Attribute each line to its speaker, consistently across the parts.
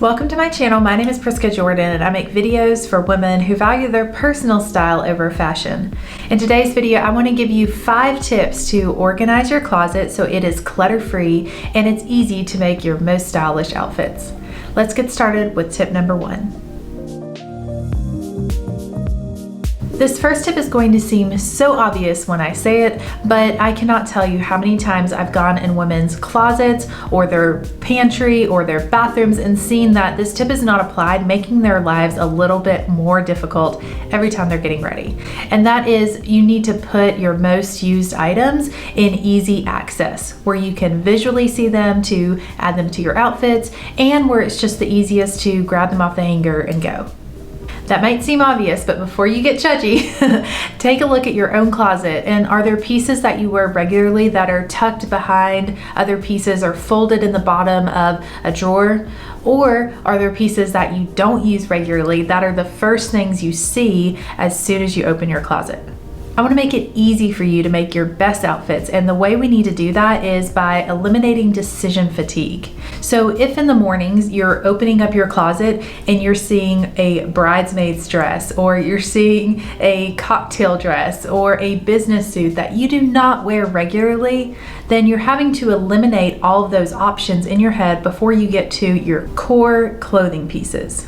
Speaker 1: Welcome to my channel. My name is Priska Jordan and I make videos for women who value their personal style over fashion. In today's video, I want to give you 5 tips to organize your closet so it is clutter-free and it's easy to make your most stylish outfits. Let's get started with tip number 1. This first tip is going to seem so obvious when I say it, but I cannot tell you how many times I've gone in women's closets or their pantry or their bathrooms and seen that this tip is not applied, making their lives a little bit more difficult every time they're getting ready. And that is, you need to put your most used items in easy access, where you can visually see them to add them to your outfits, and where it's just the easiest to grab them off the hanger and go. That might seem obvious, but before you get judgy, take a look at your own closet. And are there pieces that you wear regularly that are tucked behind other pieces or folded in the bottom of a drawer? Or are there pieces that you don't use regularly that are the first things you see as soon as you open your closet? I want to make it easy for you to make your best outfits, and the way we need to do that is by eliminating decision fatigue. So if in the mornings you're opening up your closet and you're seeing a bridesmaid's dress, or you're seeing a cocktail dress, or a business suit that you do not wear regularly, then you're having to eliminate all of those options in your head before you get to your core clothing pieces.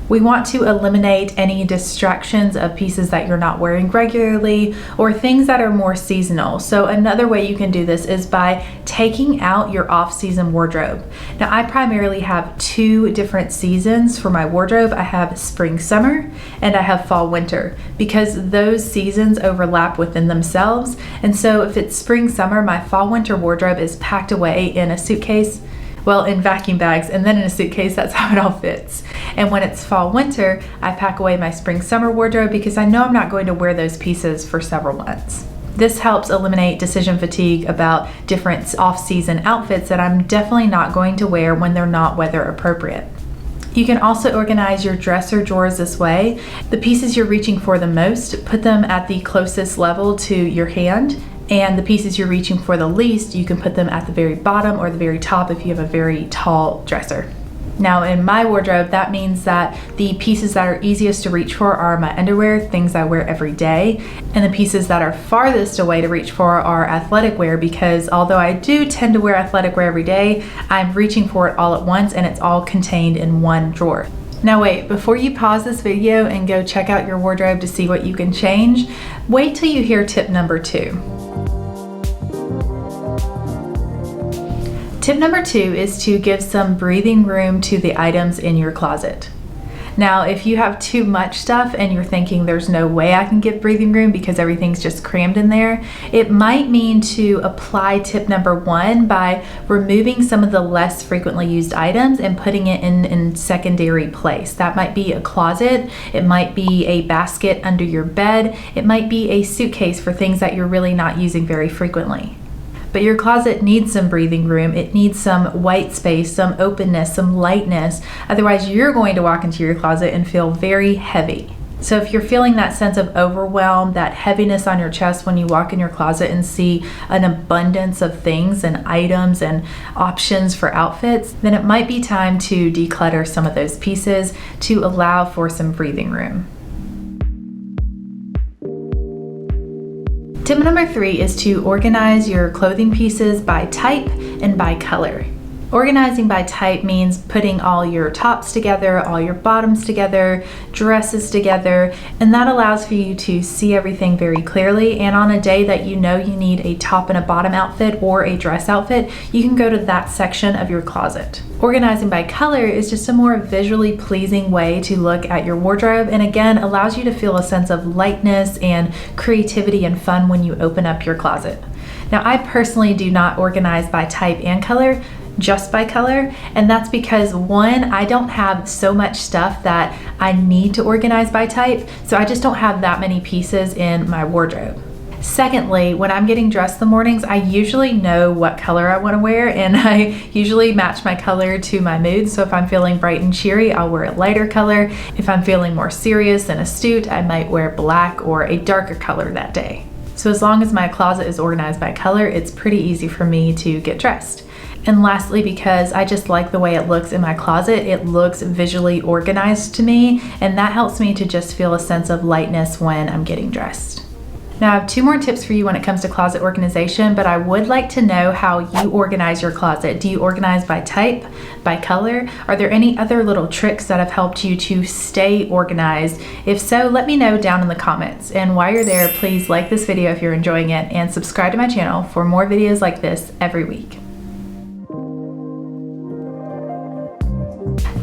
Speaker 1: We want to eliminate any distractions of pieces that you're not wearing regularly or things that are more seasonal. So another way you can do this is by taking out your off-season wardrobe. Now, I primarily have 2 different seasons for my wardrobe. I have spring, summer, and I have fall, winter, because those seasons overlap within themselves. And so if it's spring, summer, my fall, winter wardrobe is packed away in a suitcase, well, in vacuum bags, and then in a suitcase. That's how it all fits. And when it's fall, winter, I pack away my spring, summer wardrobe because I know I'm not going to wear those pieces for several months. This helps eliminate decision fatigue about different off-season outfits that I'm definitely not going to wear when they're not weather appropriate. You can also organize your dresser drawers this way. The pieces you're reaching for the most, put them at the closest level to your hand. And the pieces you're reaching for the least, you can put them at the very bottom or the very top if you have a very tall dresser. Now in my wardrobe, that means that the pieces that are easiest to reach for are my underwear, things I wear every day, and the pieces that are farthest away to reach for are athletic wear, because although I do tend to wear athletic wear every day, I'm reaching for it all at once and it's all contained in one drawer. Now wait, before you pause this video and go check out your wardrobe to see what you can change, wait till you hear tip number 2. Tip number 2 is to give some breathing room to the items in your closet. Now, if you have too much stuff and you're thinking there's no way I can give breathing room because everything's just crammed in there, it might mean to apply tip number 1 by removing some of the less frequently used items and putting it in secondary place. That might be a closet, it might be a basket under your bed, it might be a suitcase for things that you're really not using very frequently. But your closet needs some breathing room. It needs some white space, some openness, some lightness. Otherwise, you're going to walk into your closet and feel very heavy. So if you're feeling that sense of overwhelm, that heaviness on your chest when you walk in your closet and see an abundance of things and items and options for outfits, then it might be time to declutter some of those pieces to allow for some breathing room. Tip number 3 is to organize your clothing pieces by type and by color. Organizing by type means putting all your tops together, all your bottoms together, dresses together, and that allows for you to see everything very clearly. And on a day that you know you need a top and a bottom outfit or a dress outfit, you can go to that section of your closet. Organizing by color is just a more visually pleasing way to look at your wardrobe, and again allows you to feel a sense of lightness and creativity and fun when you open up your closet. Now, I personally do not organize by type and color, just by color, and that's because 1, I don't have so much stuff that I need to organize by type, so I just don't have that many pieces in my wardrobe. Secondly, when I'm getting dressed in the mornings, I usually know what color I want to wear, and I usually match my color to my mood. So if I'm feeling bright and cheery, I'll wear a lighter color. If I'm feeling more serious and astute, I might wear black or a darker color that day. So as long as my closet is organized by color, it's pretty easy for me to get dressed. And lastly, because I just like the way it looks in my closet, it looks visually organized to me, and that helps me to just feel a sense of lightness when I'm getting dressed. Now I have 2 more tips for you when it comes to closet organization, but I would like to know how you organize your closet. Do you organize by type, by color? Are there any other little tricks that have helped you to stay organized? If so, let me know down in the comments. And while you're there, please like this video if you're enjoying it and subscribe to my channel for more videos like this every week.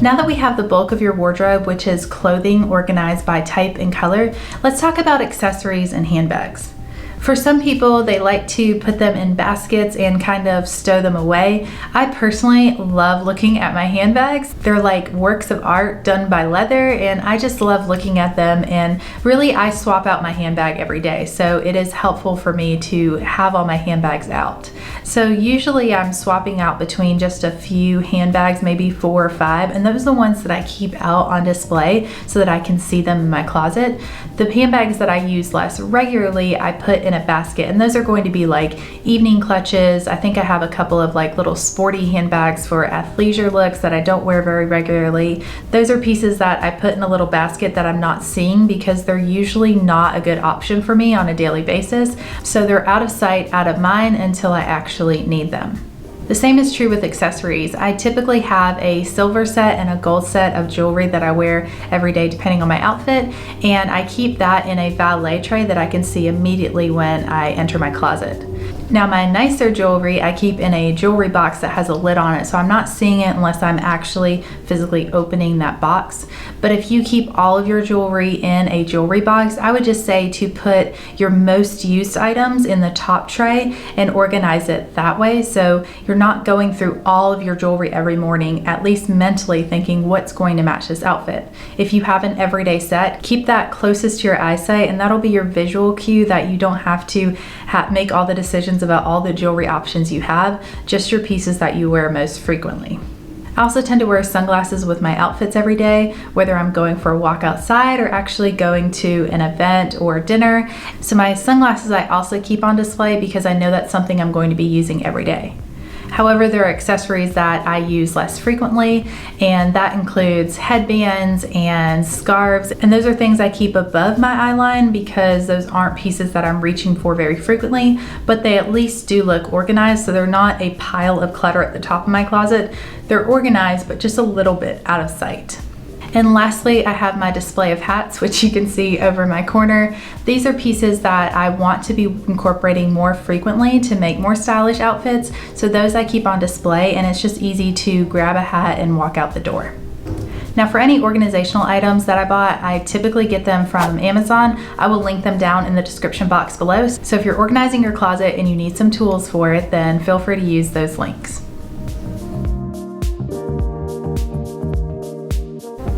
Speaker 1: Now that we have the bulk of your wardrobe, which is clothing organized by type and color, let's talk about accessories and handbags. For some people, they like to put them in baskets and kind of stow them away. I personally love looking at my handbags. They're like works of art done by leather, and I just love looking at them, and really I swap out my handbag every day, so it is helpful for me to have all my handbags out. So usually I'm swapping out between just a few handbags, maybe 4 or 5, and those are the ones that I keep out on display so that I can see them in my closet. The handbags that I use less regularly, I put in a basket, and those are going to be like evening clutches. I think I have a couple of like little sporty handbags for athleisure looks that I don't wear very regularly. Those are pieces that I put in a little basket that I'm not seeing because they're usually not a good option for me on a daily basis. So they're out of sight, out of mind until I actually need them. The same is true with accessories. I typically have a silver set and a gold set of jewelry that I wear every day depending on my outfit, and I keep that in a valet tray that I can see immediately when I enter my closet. Now my nicer jewelry I keep in a jewelry box that has a lid on it, so I'm not seeing it unless I'm actually physically opening that box. But if you keep all of your jewelry in a jewelry box, I would just say to put your most used items in the top tray and organize it that way, so you're not going through all of your jewelry every morning, at least mentally thinking what's going to match this outfit. If you have an everyday set, keep that closest to your eyesight, and that'll be your visual cue that you don't have to make all the decisions about all the jewelry options you have, just your pieces that you wear most frequently. I also tend to wear sunglasses with my outfits every day, whether I'm going for a walk outside or actually going to an event or dinner. So my sunglasses I also keep on display because I know that's something I'm going to be using every day. However, there are accessories that I use less frequently, and that includes headbands and scarves, and those are things I keep above my eyeline because those aren't pieces that I'm reaching for very frequently, but they at least do look organized, so they're not a pile of clutter at the top of my closet. They're organized, but just a little bit out of sight. And lastly, I have my display of hats, which you can see over in my corner. These are pieces that I want to be incorporating more frequently to make more stylish outfits. So those I keep on display, and it's just easy to grab a hat and walk out the door. Now for any organizational items that I bought, I typically get them from Amazon. I will link them down in the description box below. So if you're organizing your closet and you need some tools for it, then feel free to use those links.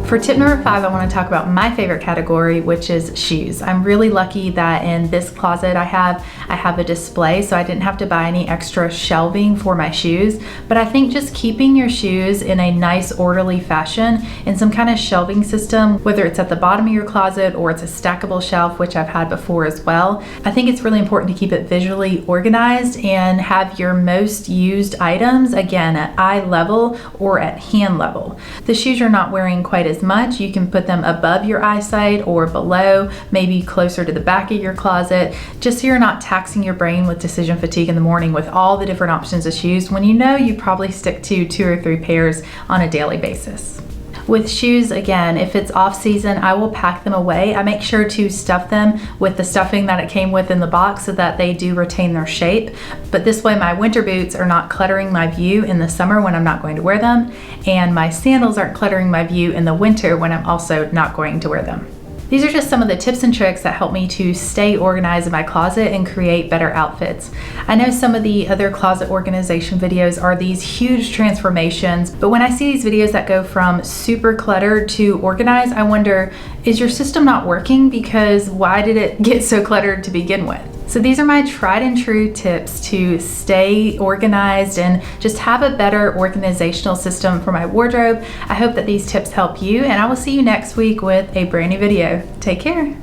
Speaker 1: For tip number 5, I want to talk about my favorite category, which is shoes. I'm really lucky that in this closet I have a display, so I didn't have to buy any extra shelving for my shoes. But I think just keeping your shoes in a nice orderly fashion in some kind of shelving system, whether it's at the bottom of your closet or it's a stackable shelf, which I've had before as well, I think it's really important to keep it visually organized and have your most used items, again, at eye level or at hand level. The shoes you're not wearing quite as much, you can put them above your eyesight or below, maybe closer to the back of your closet, just so you're not taxing your brain with decision fatigue in the morning with all the different options of shoes when you know you probably stick to 2 or 3 pairs on a daily basis. With shoes, again, if it's off season, I will pack them away. I make sure to stuff them with the stuffing that it came with in the box so that they do retain their shape. But this way my winter boots are not cluttering my view in the summer when I'm not going to wear them, and my sandals aren't cluttering my view in the winter when I'm also not going to wear them. These are just some of the tips and tricks that help me to stay organized in my closet and create better outfits. I know some of the other closet organization videos are these huge transformations, but when I see these videos that go from super cluttered to organized, I wonder, is your system not working? Because why did it get so cluttered to begin with? So these are my tried and true tips to stay organized and just have a better organizational system for my wardrobe. I hope that these tips help you, and I will see you next week with a brand new video. Take care.